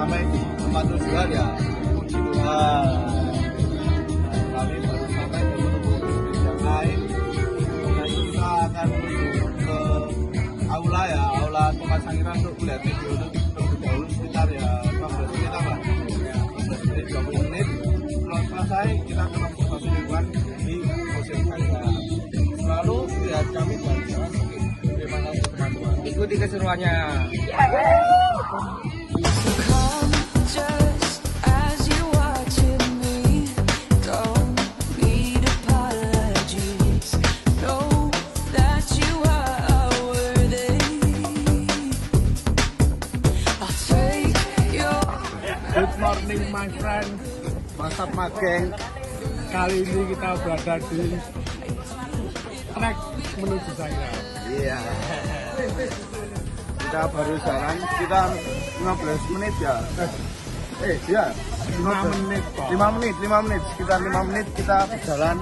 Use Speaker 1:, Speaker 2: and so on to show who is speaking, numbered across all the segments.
Speaker 1: sampai tempat tujuan ya puji Tuhan. Kami baru sampai ke tempat yang lain. Nah, kita akan menuju ke aula ya, aula tempat Sangiran untuk melihat video terlebih dahulu sekitar ya 15 menit lah. 15 menit 20 menit. Setelah selesai kita ke tempat tujuan di Museum Sangiran. Selalu lihat kami jalan-jalan. Terima kasih teman-teman.
Speaker 2: Ikuti keseruannya.
Speaker 3: Good morning my friend, Mantap Mageng. Kali ini kita berada di trek menuju Sangiran.
Speaker 1: Iya. Kita baru jalan sekitar 15 menit ya. Ya. 5 menit, sekitar 5 menit kita berjalan.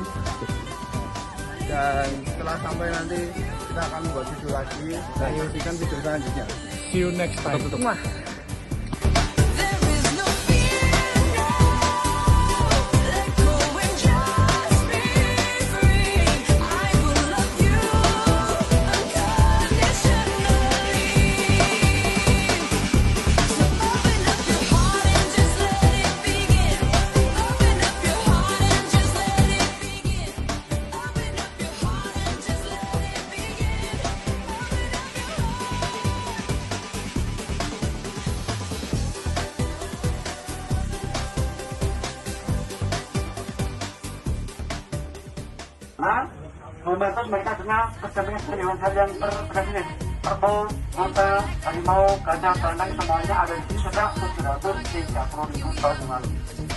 Speaker 1: Dan setelah sampai nanti kita akan buat video lagi dan menyaksikan video selanjutnya.
Speaker 3: See you next time.
Speaker 2: Wah.
Speaker 4: Membantu mereka dengan kesampingan hewan yang terprediksi kerbau, onta, harimau, gajah, bandeng semuanya ada di sini sejak 730.000 tahun yang lalu.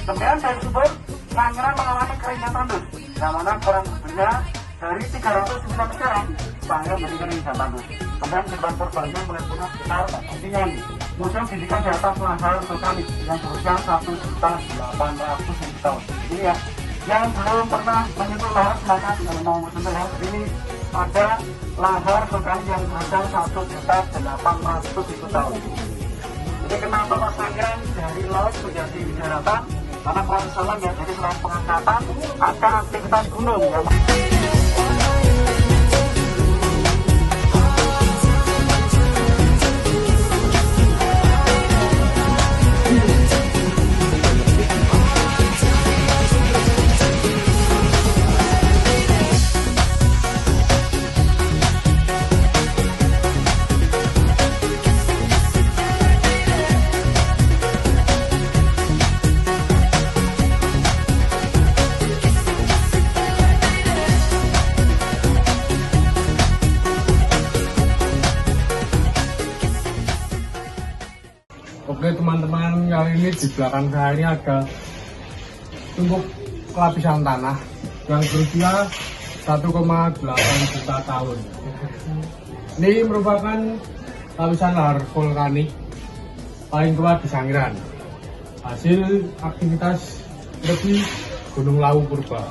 Speaker 4: Kemudian dari sumber Sangiran mengalami keringnya tandus, yang mana kurang lebihnya dari 309 sekarang Sangiran menjadi kering dan tandus. Kemudian korban korbannya mulai punah sekitar intinya ini. Museum didirikan di atas lahar vulkanik yang berusia 1.800.000 tahun. Ini ya. Yang belum pernah menyentuh lahar maka kalau mau menyentuh lahar ini ada lahar vulkanik yang berusia 1.800.000 tahun. Jadi kenapa Pak Sangiran dari laut menjadi daratan? Karena proses alam ya, jadi selain pengangkatan ada aktivitas gunung ya.
Speaker 3: Oke teman-teman, kali ini di belakang saya ini ada tumpuk lapisan tanah yang berusia 1,8 juta tahun. Ini merupakan lapisan lahar vulkanik paling tua di Sangiran, hasil aktivitas erupsi Gunung Lawu Purba.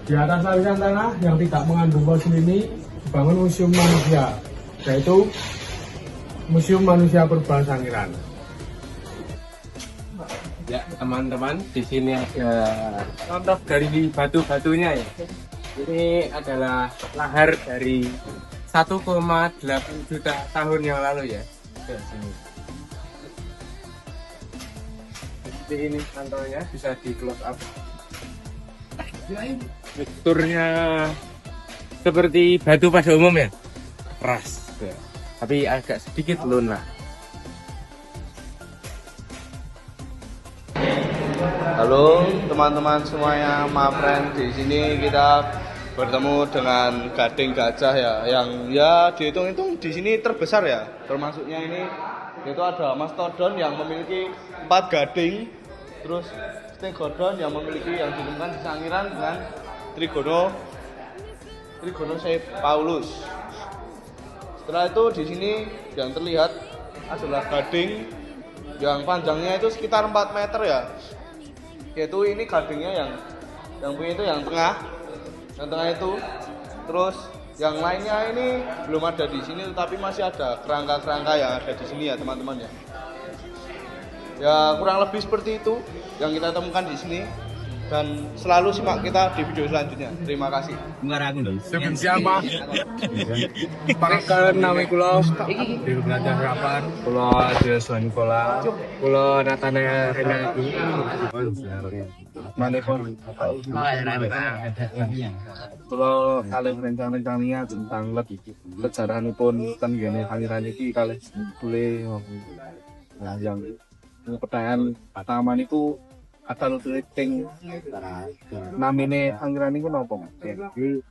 Speaker 3: Di atas lapisan tanah yang tidak mengandung fosil ini dibangun museum manusia, yaitu Museum Manusia Purba Sangiran.
Speaker 2: Ya teman-teman, di sini ada contoh dari batu-batunya ya. Ini adalah lahar dari 1,8 juta tahun yang lalu ya. Ke sini. Seperti ini contohnya, bisa di close up. Teksturnya seperti batu pada umumnya, keras. Ya. Tapi agak sedikit lunak.
Speaker 1: Halo teman-teman semuanya, my friend. Di sini kita bertemu dengan gading gajah ya, yang ya dihitung-hitung di sini terbesar ya. Termasuknya ini itu ada mastodon yang memiliki 4 gading, terus stegodon yang memiliki yang ditemukan di Sangiran dengan Trigonocephalus. Setelah itu di sini yang terlihat adalah gading yang panjangnya itu sekitar 4 meter ya. Yaitu ini gadingnya yang punya itu yang tengah itu. Terus yang lainnya ini belum ada di sini, tetapi masih ada kerangka-kerangka yang ada di sini ya teman-teman ya. Ya kurang lebih seperti itu yang kita temukan di sini. Dan selalu simak kita di video selanjutnya. Terima kasih.
Speaker 3: Dengan siapa? Perkenalkan nama kula di Belajar Harapan. Kula Joshua Nikola. Kula Nathanael Renaldi. Manipun. Kula kalih rencana-rencana tentang sejarahipun ten ngene aliran iki kalih boleh. Nah, yang pertanyaan pertama niku asal usuliping namine Anggiran niku napa?
Speaker 5: Jadi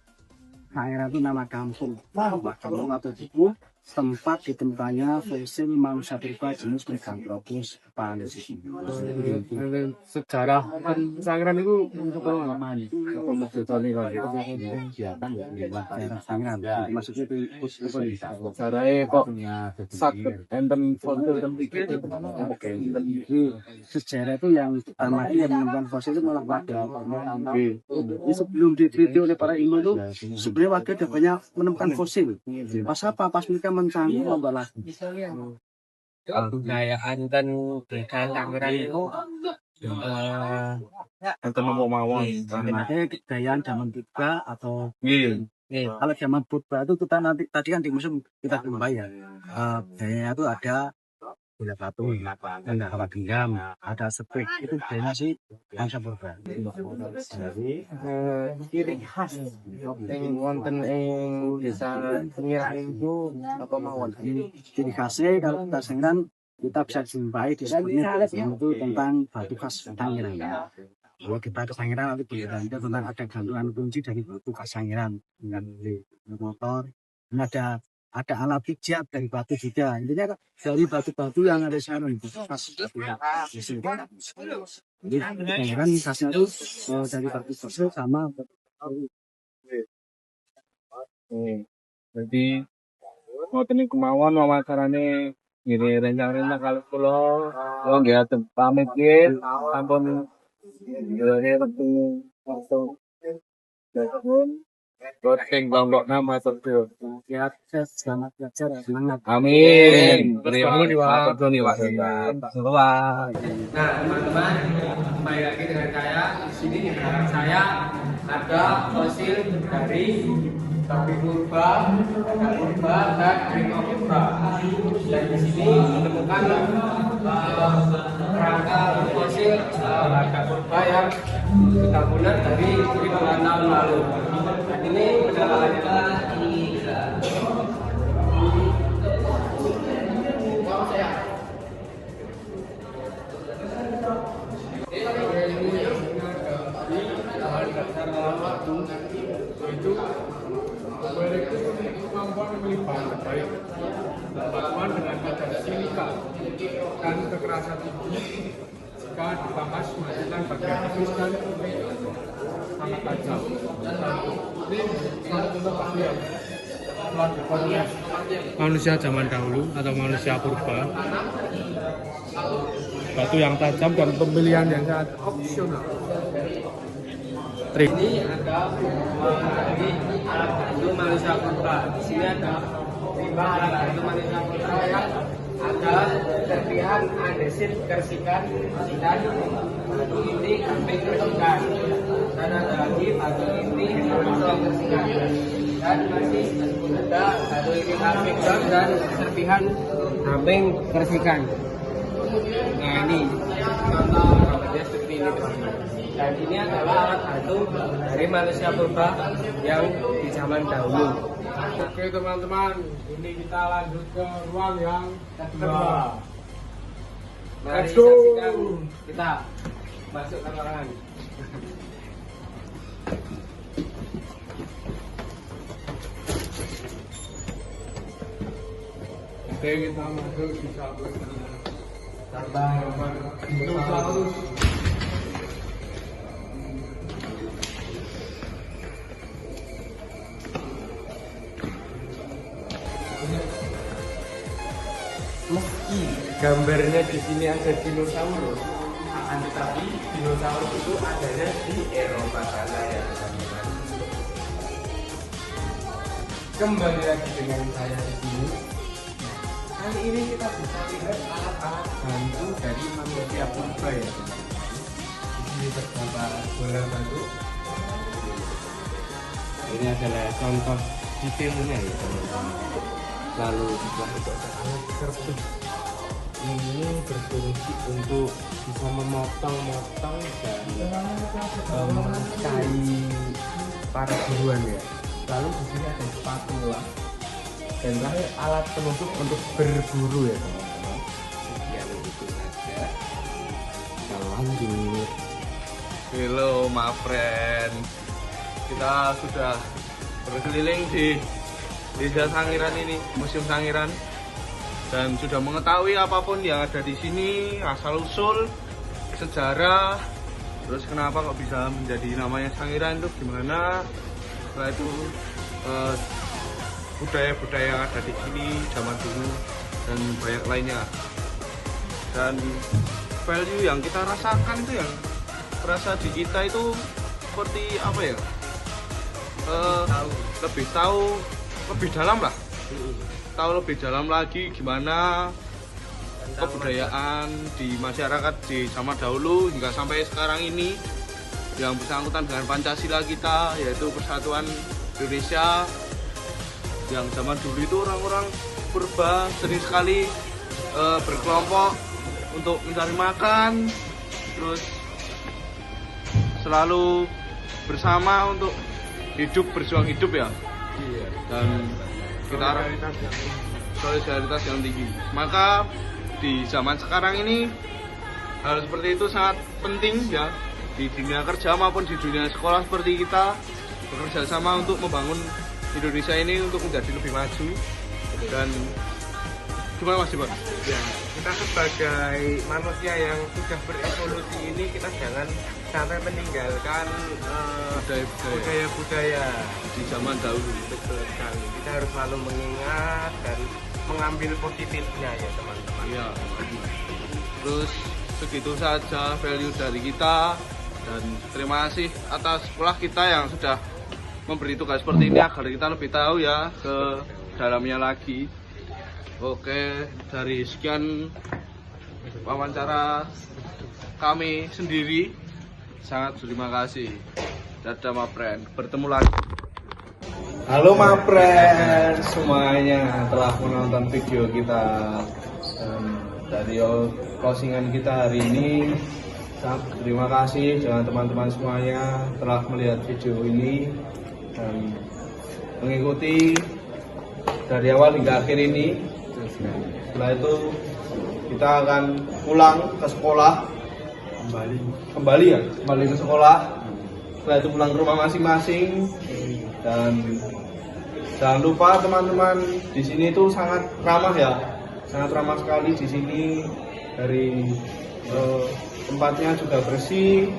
Speaker 5: Anggiran itu nama kampung. Kampung atau itu tempat ditemukannya fosil manusia purba jenis Meganthropus paleozoikum.
Speaker 3: Sejarah Anggiran niku
Speaker 5: Lama itu kegiatan daerah Anggiran. Maksudnya itu
Speaker 3: sejarahnya kok sakit enten fosil
Speaker 5: sejarah itu yang pertama yang menemukan fosil itu malah warga. Ini sebelum diteliti oleh para ilmu itu sebenarnya warga sudah banyak menemukan fosil. Pas apa? Pas mereka mencari lomba lagi.
Speaker 2: Kebudayaan dan budaya Tangerang itu
Speaker 3: enten nopo mawon.
Speaker 5: Makanya kebudayaan zaman purba atau
Speaker 3: Nggih.
Speaker 5: kalau zaman purba itu kita nanti tadi kan di museum kita membayar. Budayanya itu ada gula batu, ada kawat genggam, ada sepik, itu budayanya sih bangsa purba.
Speaker 2: ciri khas yang wonten ing desa Anggiran itu apa mawon?
Speaker 5: Ciri khasnya kalau kita Anggiran kita bisa jumpai di sebutnya itu tentang batu khas Anggiran. Kalau kita ke Anggiran nanti kita tentang ada gantungan kunci dari batu khas Anggiran dengan motor. Dan ada alat pijat dari batu juga. Intinya dari batu-batu yang ada di sana itu khas. Jadi Anggiran khasnya itu dari batu fosil sama batu.
Speaker 3: Jadi ngoten niku kemawon wawancarane ngene rencana kalau kula nggih atem pamit nggih sampun nggih waktu Goteng Lombok nama terus.
Speaker 5: Ya, selamat belajar, semangat.
Speaker 3: Amin.
Speaker 2: Terima kasih.
Speaker 3: Wah.
Speaker 2: Nah, teman-teman, kembali lagi dengan saya. Di sini di belakang saya ada fosil dari babi purba, ada purba dan harimau purba. Dan di sini ditemukan kerangka fosil ada purba yang sudah punah dari ribuan tahun lalu. Dan ini adalah
Speaker 3: Itu memiliki kemampuan memilih bahan terbaik batuan dengan kadar silika dan kekerasan tinggi jika dibahas menghasilkan bagian tipis dan sangat tajam. Ini salah satu batu yang telah dibuat manusia zaman dahulu atau manusia purba. Batu yang tajam dan pemilihan yang sangat opsional.
Speaker 2: ini ada dari alat bantu manusia purba. Di sini ada 5 alat bantu manusia purba yang ada serpihan andesit kersikan dan batu inti kambing kersikan, dan ada lagi batu inti longsong kersikan, dan masih ada batu inti kambing dan serpihan kambing kersikan. Nah ini contoh gambarnya seperti ini teman-teman. Dan ini adalah alat bantu dari manusia purba yang di zaman dahulu.
Speaker 3: Oke teman-teman, ini kita lanjut ke ruang yang kedua.
Speaker 2: Mari
Speaker 3: Let's go.
Speaker 2: saksikan kita masuk ke ruangan.
Speaker 3: Oke, kita masuk di satu
Speaker 2: Tambah
Speaker 3: dinosaurus.
Speaker 2: meski gambarnya di sini ada dinosaurus, akan tetapi dinosaurus itu adanya di Eropa sana ya. Kembali lagi dengan saya di sini. Kali ini kita bisa lihat alat-alat bantu dari manusia purba ya. Ini terdapat bola batu. Ini adalah contoh detailnya ya teman-teman. Lalu setelah itu ada alat serpus. Ini berfungsi untuk bisa memotong-motong dan mencari para buruan ya. Lalu di sini ada spatula dan terakhir alat penutup untuk berburu ya teman-teman. Sekian itu saja. Kita lanjut.
Speaker 1: Halo my friend, kita sudah berkeliling di Desa Sangiran ini, Museum Sangiran, dan sudah mengetahui apapun yang ada di sini, asal usul, sejarah, terus kenapa kok bisa menjadi namanya Sangiran itu gimana, setelah itu budaya-budaya yang ada di sini zaman dulu dan banyak lainnya, dan value yang kita rasakan itu yang terasa di kita itu seperti apa ya, lebih tahu lebih dalam lah, tahu lebih dalam lagi gimana kebudayaan di masyarakat di zaman dahulu hingga sampai sekarang ini yang bersangkutan dengan Pancasila kita, yaitu Persatuan Indonesia. Yang zaman dulu itu orang-orang purba sering sekali berkelompok untuk mencari makan, terus selalu bersama untuk hidup, berjuang hidup ya.
Speaker 2: Iya.
Speaker 1: Dan kita solidaritas yang tinggi. Maka di zaman sekarang ini hal seperti itu sangat penting ya, di dunia kerja maupun di dunia sekolah, seperti kita bekerja sama untuk membangun Indonesia ini untuk menjadi lebih maju. Dan gimana Mas Iban?
Speaker 2: Ya, kita sebagai manusia yang sudah berevolusi ini, kita jangan sampai meninggalkan budaya-budaya
Speaker 1: Di zaman dahulu.
Speaker 2: betul sekali. Kita harus selalu mengingat dan mengambil positifnya ya teman-teman.
Speaker 1: Iya. Terus segitu saja value dari kita, dan terima kasih atas sekolah kita yang sudah memberi tugas seperti ini agar kita lebih tahu ya ke dalamnya lagi. Oke, dari sekian wawancara kami sendiri, sangat terima kasih. Dadah my friend, bertemu lagi. Halo my friend semuanya, telah menonton video kita dari closingan kita hari ini. Terima kasih dengan teman-teman semuanya telah melihat video ini dan mengikuti dari awal hingga akhir ini. Setelah itu kita akan pulang ke sekolah, kembali ke sekolah. Setelah itu pulang ke rumah masing-masing, dan jangan lupa teman-teman, di sini itu sangat ramah ya, sangat ramah sekali di sini. Dari tempatnya juga bersih.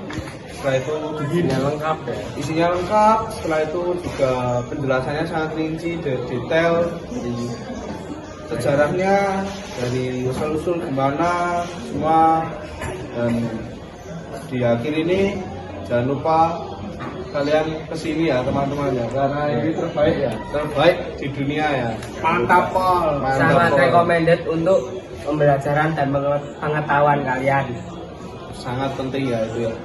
Speaker 1: Setelah itu
Speaker 2: Isinya lengkap ya.
Speaker 1: isinya lengkap. Setelah itu juga penjelasannya sangat rinci dan detail dari sejarahnya, dari usul-usul gimana semua. Dan di akhir ini jangan lupa kalian kesini ya teman-teman ya, karena ini terbaik ya, terbaik di dunia ya.
Speaker 2: Mantap Pol.
Speaker 1: Mantap,
Speaker 2: Sangat
Speaker 1: Pol.
Speaker 2: recommended untuk pembelajaran dan pengetahuan kalian.
Speaker 1: Sangat penting ya itu ya.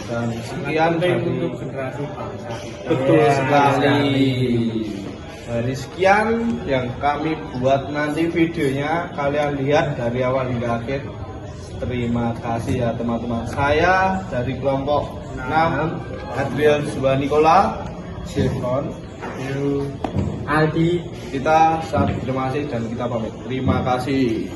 Speaker 1: Dan sekian dari
Speaker 2: generasi bangsa.
Speaker 1: betul
Speaker 2: Ya,
Speaker 1: sekali. Dari sekian yang kami buat, nanti videonya kalian lihat dari awal hingga akhir. Terima kasih ya teman-teman. Saya dari kelompok 6, Adrian Subhanikola, Silvon,
Speaker 2: Aldi.
Speaker 1: kita sangat terima kasih dan kita pamit. Terima kasih.